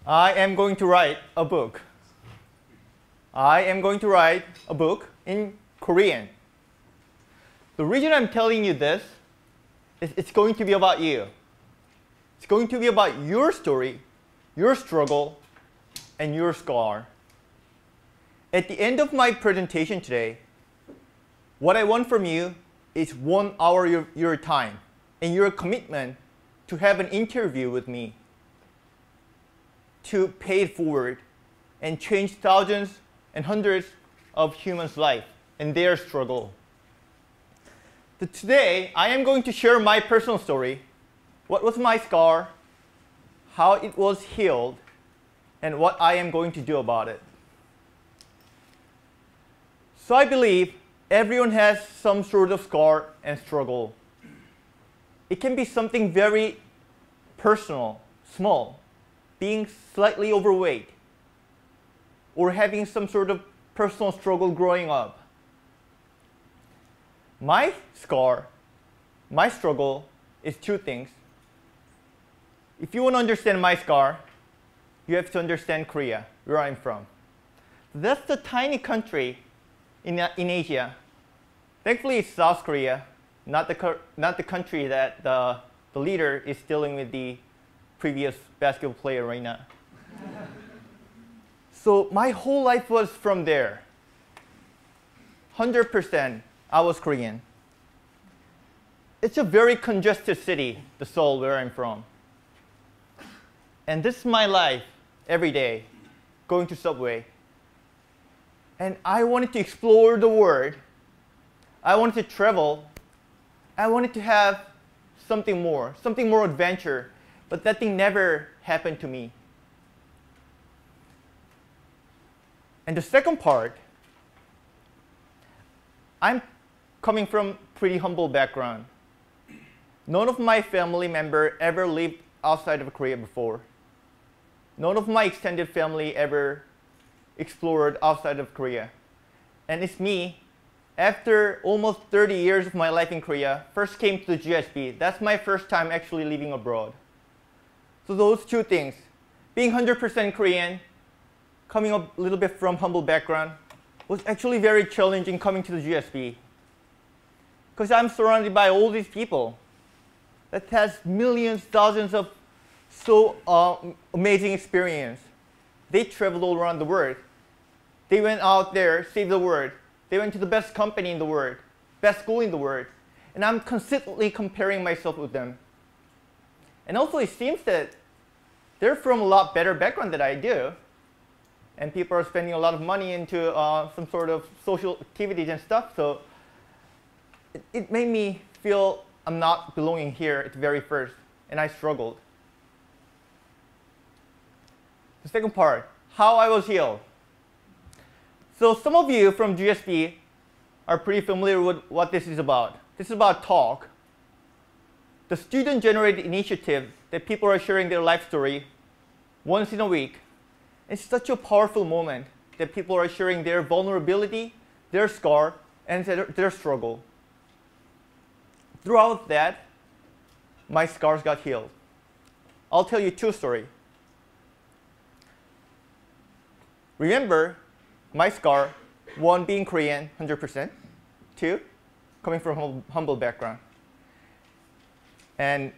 I am going to write a book. I am going to write a book in Korean. The reason I'm telling you this is it's going to be about you. It's going to be about your story, your struggle, and your scar. At the end of my presentation today, what I want from you is 1 hour of your time and your commitment to have an interview with me, to pay it forward and change thousands and hundreds of humans' life and their struggle. But today, I am going to share my personal story, what was my scar, how it was healed, and what I am going to do about it. So I believe everyone has some sort of scar and struggle. It can be something very personal, small, being slightly overweight, or having some sort of personal struggle growing up. My scar, my struggle, is 2 things. If you want to understand my scar, you have to understand Korea, where I'm from. That's the tiny country in Asia. Thankfully, it's South Korea, not the country that the leader is dealing with the previous basketball player right now. So my whole life was from there. 100% I was Korean. It's a very congested city, the Seoul, where I'm from. And this is my life every day, going to subway. And I wanted to explore the world. I wanted to travel. I wanted to have something more adventure. But that thing never happened to me. And the second part, I'm coming from pretty humble background. None of my family member ever lived outside of Korea before. None of my extended family ever explored outside of Korea. And it's me, after almost 30 years of my life in Korea, first came to the GSB. That's my first time actually living abroad. So those 2 things, being 100% Korean, coming up a little bit from humble background, was actually very challenging coming to the GSB. Because I'm surrounded by all these people that has millions, thousands of so amazing experience. They traveled all around the world. They went out there, saved the world. They went to the best company in the world, best school in the world. And I'm consistently comparing myself with them. And also it seems that they're from a lot better background than I do. And people are spending a lot of money into some sort of social activities and stuff. So it made me feel I'm not belonging here at the very first. And I struggled. The second part, how I was healed. So some of you from GSB are pretty familiar with what this is about. This is about talk. The student-generated initiative that people are sharing their life story once in a week. It's such a powerful moment that people are sharing their vulnerability, their scar, and their struggle. Throughout that, my scars got healed. I'll tell you 2 stories. Remember, my scar, 1 being Korean, 100%. 2, coming from humble background. And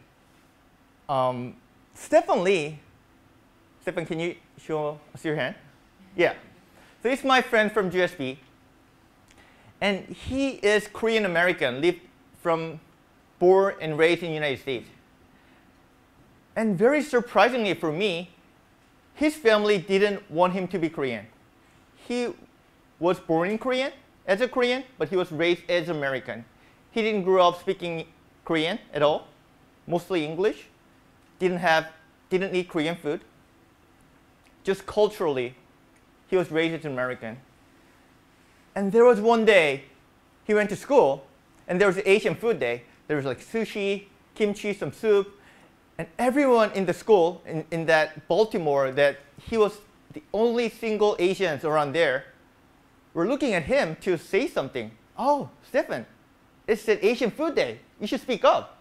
Stephen Lee, Stephen, can you show us your hand? Yeah. So he's my friend from GSB. And he is Korean American, born and raised in the United States. And very surprisingly for me, his family didn't want him to be Korean. He was born in Korean, as a Korean, but he was raised as American. He didn't grow up speaking Korean at all, mostly English. Didn't eat Korean food. Just culturally, he was raised as an American. And there was one day, he went to school, and there was an Asian food day. There was like sushi, kimchi, some soup. And everyone in the school, in that Baltimore, that he was the only single Asians around there, were looking at him to say something. Oh, Stephen, it's an Asian food day. You should speak up.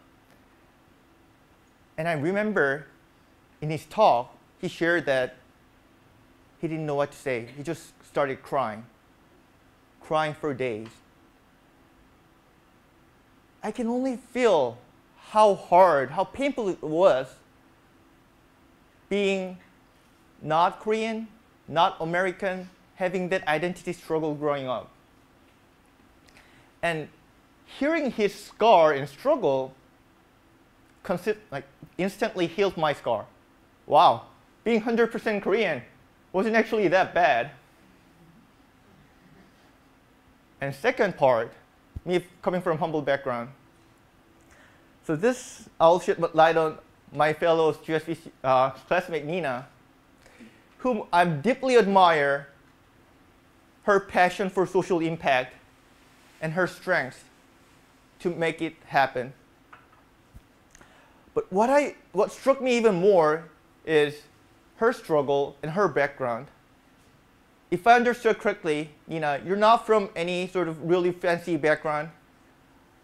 And I remember in his talk, he shared that he didn't know what to say. He just started crying for days. I can only feel how hard, how painful it was being not Korean, not American, having that identity struggle growing up. And hearing his scar and struggle instantly healed my scar. Wow, being 100% Korean wasn't actually that bad. And second part, me coming from humble background. So this, I'll shed light on my fellow GSB classmate Nina, whom I deeply admire her passion for social impact and her strength to make it happen. But what struck me even more is her struggle and her background. If I understood correctly, Nina, you're not from any sort of really fancy background,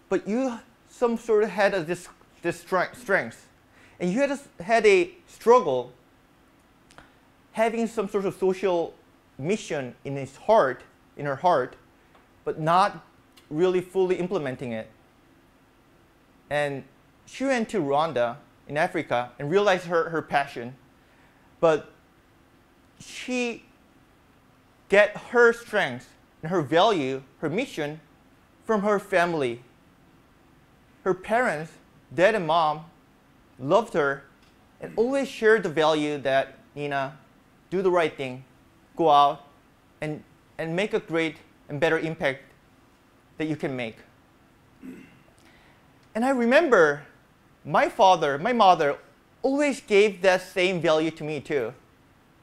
but you some sort of had this strength. And you had a struggle having some sort of social mission in her heart, but not really fully implementing it. And she went to Rwanda in Africa and realized her passion, but she get her strength and her value, her mission, from her family. Her parents, dad and mom, loved her and always shared the value that, Nina, do the right thing, go out and make a great and better impact that you can make. And I remember my mother always gave that same value to me too.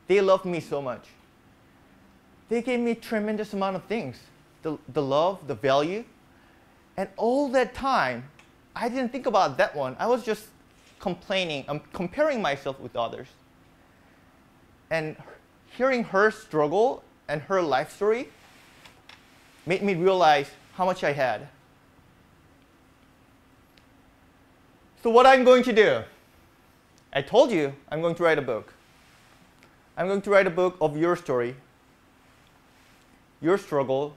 They loved me so much. They gave me tremendous amount of things, the love, the value. And all that time, I didn't think about that one. I was just comparing myself with others. And hearing her struggle and her life story made me realize how much I had. So what I'm going to do, I told you I'm going to write a book. I'm going to write a book of your story, your struggle,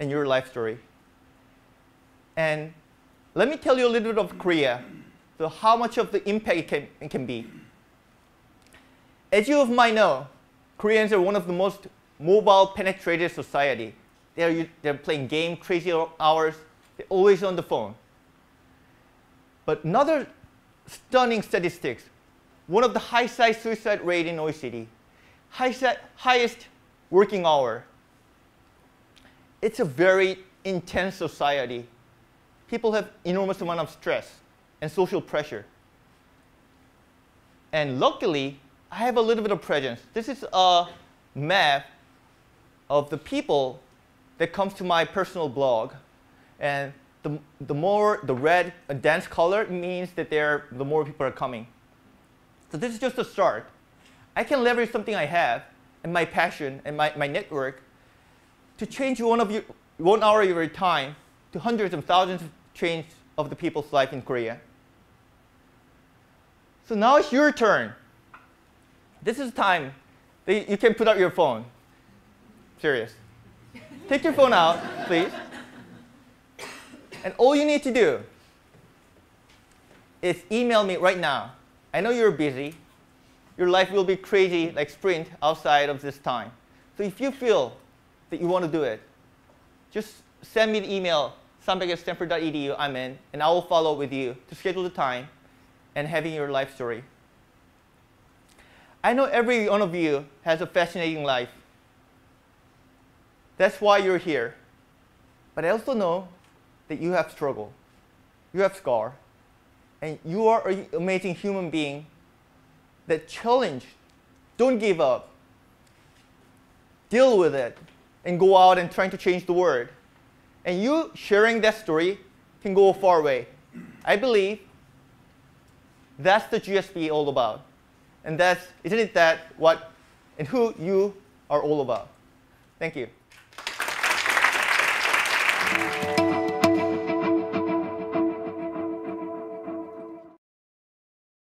and your life story. And let me tell you a little bit of Korea, so how much of the impact it can be. As you might know, Koreans are one of the most mobile penetrated society. They're playing games crazy hours. They're always on the phone. But another stunning statistics, one of the high-side suicide rate in OECD, highest working hour. It's a very intense society. People have enormous amount of stress and social pressure. And luckily, I have a little bit of presence. This is a map of the people that comes to my personal blog. And the more the red, a dense color means that the more people are coming. So this is just a start. I can leverage something I have and my passion and my network to change 1 hour of your time to hundreds of thousands of change of the people's life in Korea. So now it's your turn. This is time that you can put out your phone. Serious. Take your phone out, please. And all you need to do is email me right now. I know you're busy. Your life will be crazy like sprint outside of this time. So if you feel that you want to do it, just send me the email, sambek@stanford.edu, I'm in, and I will follow with you to schedule the time and having your life story. I know every one of you has a fascinating life. That's why you're here. But I also know that you have struggle, you have scar, and you are an amazing human being that challenge, don't give up, deal with it, and go out and trying to change the world. And you sharing that story can go a far way. I believe that's the GSB all about. And isn't it that what and who you are all about? Thank you.